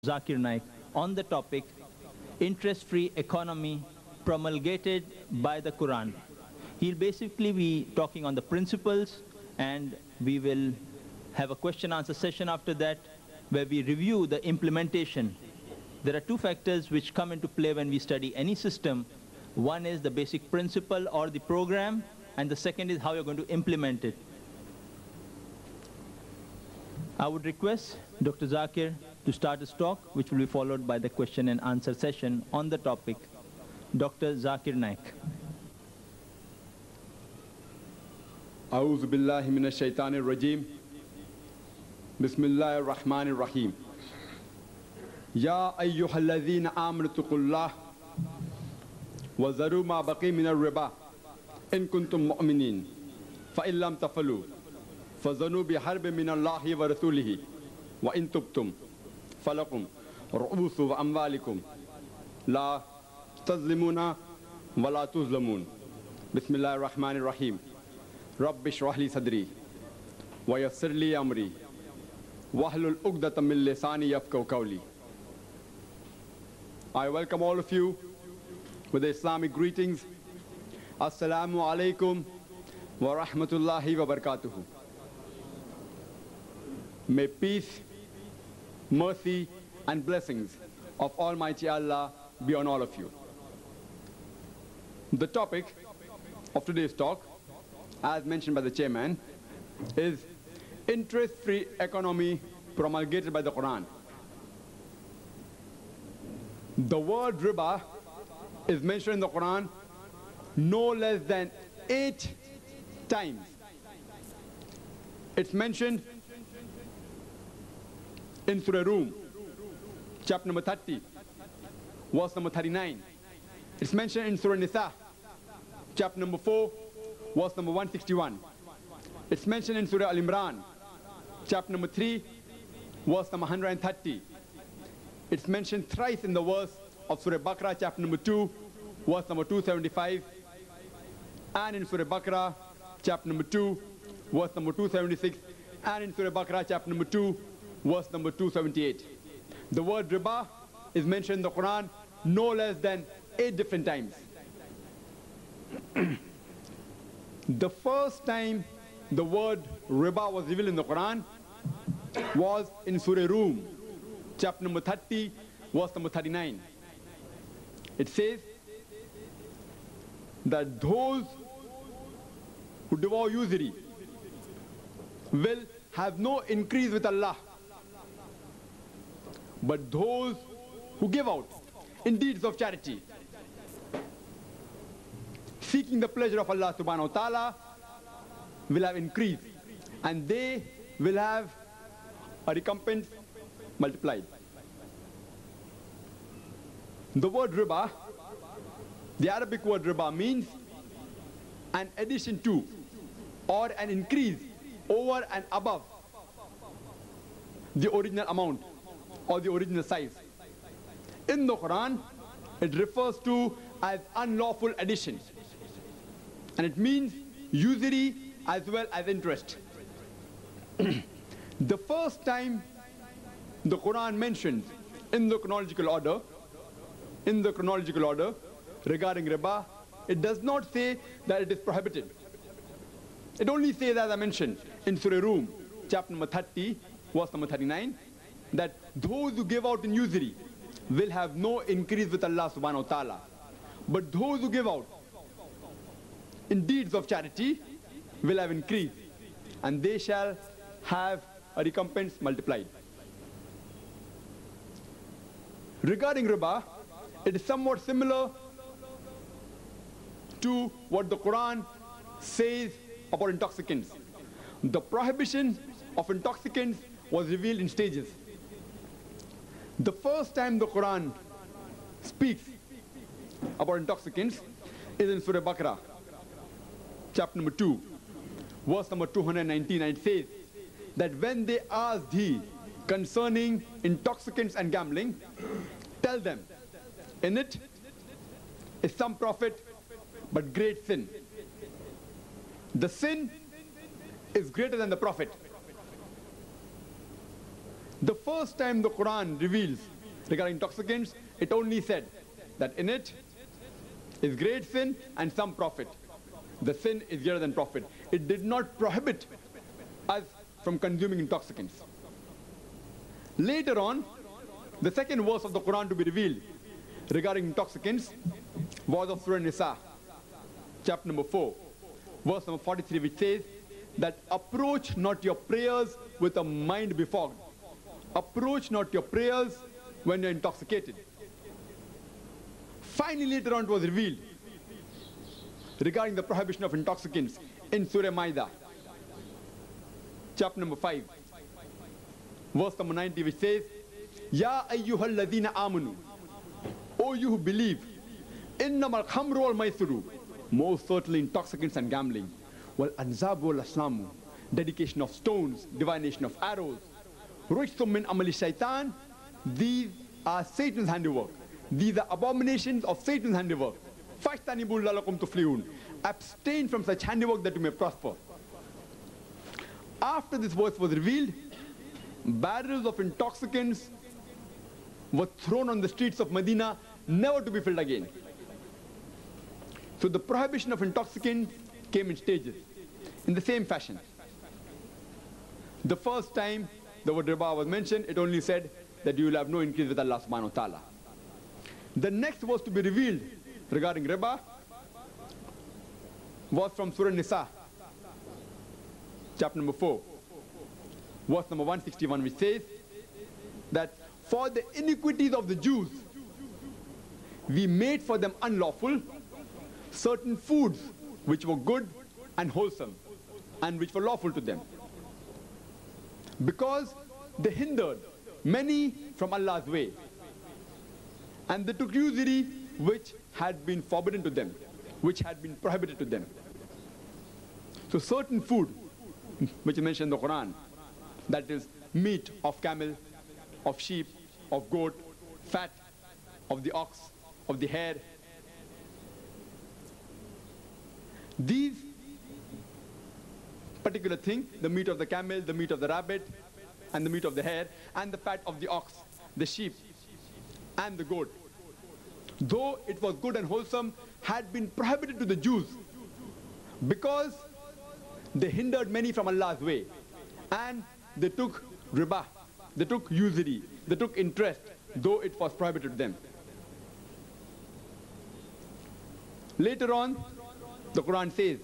Zakir Naik on the topic interest-free economy promulgated by the Quran. He'll basically be talking on the principles, and we will have a question-answer session after that where we review the implementation. There are two factors which come into play when we study any system. One is the basic principle or the program, and the second is how you're going to implement it. I would request Dr. Zakir to start his talk, which will be followed by the question and answer session on the topic. Dr. Zakir Naik. A'udhu billahi minash shaitanir rajim. Bismillahir rahmanir rahim. Ya ayyuhalladhina amanu taqullah wa zaru ma baqi minar riba in kuntum mu'minin fa in lam tafalu fazanu bi harbin minallahi wa rasulihi wa in tubtum falakum ru'usu wa amwalikum la tazlimuna wa la tuzlamun. Bismillahir rahmanir rahim. Rabbi shrah li sadri wa yassir li amri wahlul 'uqdatam min lisani yafqahu qawli. I welcome all of you with the Islamic greetings. Assalamu alaikum wa rahmatullahi wa barakatuhu. May peace, mercy and blessings of Almighty Allah be on all of you. The topic of today's talk, as mentioned by the chairman, is interest-free economy promulgated by the Quran. The word riba is mentioned in the Quran no less than 8 times. It's mentioned in Surah Rum, chapter number 30, verse number 39. It's mentioned in Surah Nisa, chapter number 4, verse number 161. It's mentioned in Surah Al-Imran, chapter number 3, verse number 130. It's mentioned thrice in the verse of Surah Baqarah, chapter number 2, verse number 275, and in Surah Baqarah, chapter number 2, verse number 276, and in Surah Baqarah, chapter number 2, verse number 278. The word riba is mentioned in the Quran no less than 8 different times. The first time the word riba was revealed in the Quran was in Surah Rum, chapter number 30, verse number 39. It says that those who devour usury will have no increase with Allah, but those who give out in deeds of charity, seeking the pleasure of Allah subhanahu wa ta'ala, will have increase, and they will have a recompense multiplied. The word riba, the Arabic word riba, means an addition to or an increase over and above the original amount or the original size. In the Quran, it refers to as unlawful addition, and it means usury as well as interest. The first time the Quran mentions in the chronological order regarding riba, it does not say that it is prohibited. It only says, as I mentioned, in Surah Rum, chapter number 30, verse number 39, that those who give out in usury will have no increase with Allah subhanahu wa ta'ala, but those who give out in deeds of charity will have increase, and they shall have a recompense multiplied. Regarding riba, it is somewhat similar to what the Quran says about intoxicants. The prohibition of intoxicants was revealed in stages. The first time the Quran speaks about intoxicants is in Surah Baqarah, chapter number 2, verse number 219, and it says that when they ask thee concerning intoxicants and gambling, tell them, in it is some profit but great sin. The sin is greater than the profit. The first time the Quran reveals regarding intoxicants, it only said that in it is great sin and some profit. The sin is greater than profit. It did not prohibit us from consuming intoxicants. Later on, the second verse of the Quran to be revealed regarding intoxicants was of Surah Nisa, chapter number 4, verse number 43, which says that approach not your prayers with a mind befogged. Approach not your prayers when you're intoxicated. Finally, later on it was revealed regarding the prohibition of intoxicants in Surah Maida, chapter number 5, verse number 90, which says, Ya ayyuhal ladhina amanu, O you who believe, innamal khamru wal maisuru, most certainly intoxicants and gambling, wal anzabu wal aslamu, dedication of stones, divination of arrows, rujsum min amali shaitan, these are Satan's handiwork. These are abominations of Satan's handiwork. Fajtanibu lalakum tuflihun. Abstain from such handiwork that you may prosper. After this verse was revealed, barrels of intoxicants were thrown on the streets of Medina, never to be filled again. So the prohibition of intoxicants came in stages, in the same fashion. The first time the word riba was mentioned, it only said that you will have no increase with Allah subhanahu wa ta'ala. The next was to be revealed regarding riba was from Surah Nisa, chapter number 4, verse number 161, which says that for the iniquities of the Jews, we made for them unlawful certain foods which were good and wholesome and which were lawful to them, because they hindered many from Allah's way, and they took usury which had been forbidden to them, which had been prohibited to them. So certain food which is mentioned in the Quran, that is meat of camel, of sheep, of goat, fat of the ox, of the hare, these particular thing, the meat of the camel, the meat of the rabbit, and the meat of the hare, and the fat of the ox, the sheep, and the goat, though it was good and wholesome, had been prohibited to the Jews because they hindered many from Allah's way, and they took riba, they took usury, they took interest, though it was prohibited to them. Later on, the Quran says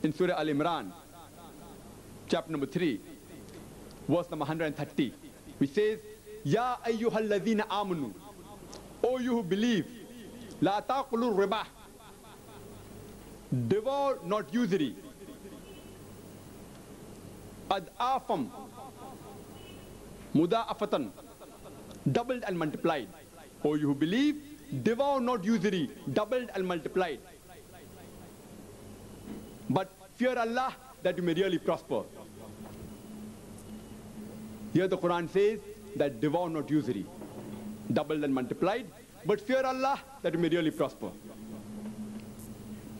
in Surah Al-Imran, chapter number 3, verse number 130, which says, Ya ayyuhal ladhina amanu, O you who believe, la taqulu riba, devour not usury, ad'afam muda'afatan, doubled and multiplied. O you who believe, devour not usury, doubled and multiplied, but fear Allah that you may really prosper. Here the Quran says that devour not usury, doubled and multiplied, but fear Allah that you may really prosper.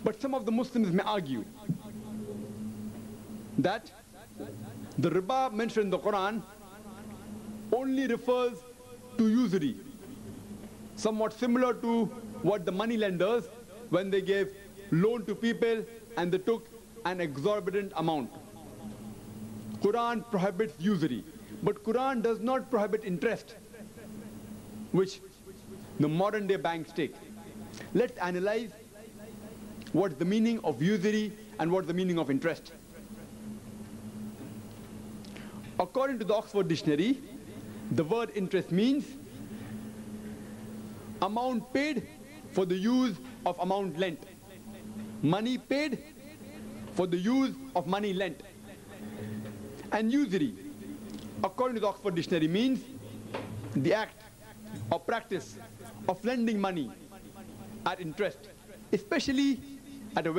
But some of the Muslims may argue that the riba mentioned in the Quran only refers to usury, somewhat similar to what the money lenders, when they gave loan to people and they took an exorbitant amount. Quran prohibits usury, but Quran does not prohibit interest, which the modern day banks take. Let's analyze what's the meaning of usury and what's the meaning of interest. According to the Oxford Dictionary, the word interest means amount paid for the use of amount lent, money paid for the use of money lent. And usury, according to the Oxford Dictionary, means the act or practice of lending money at interest, especially at a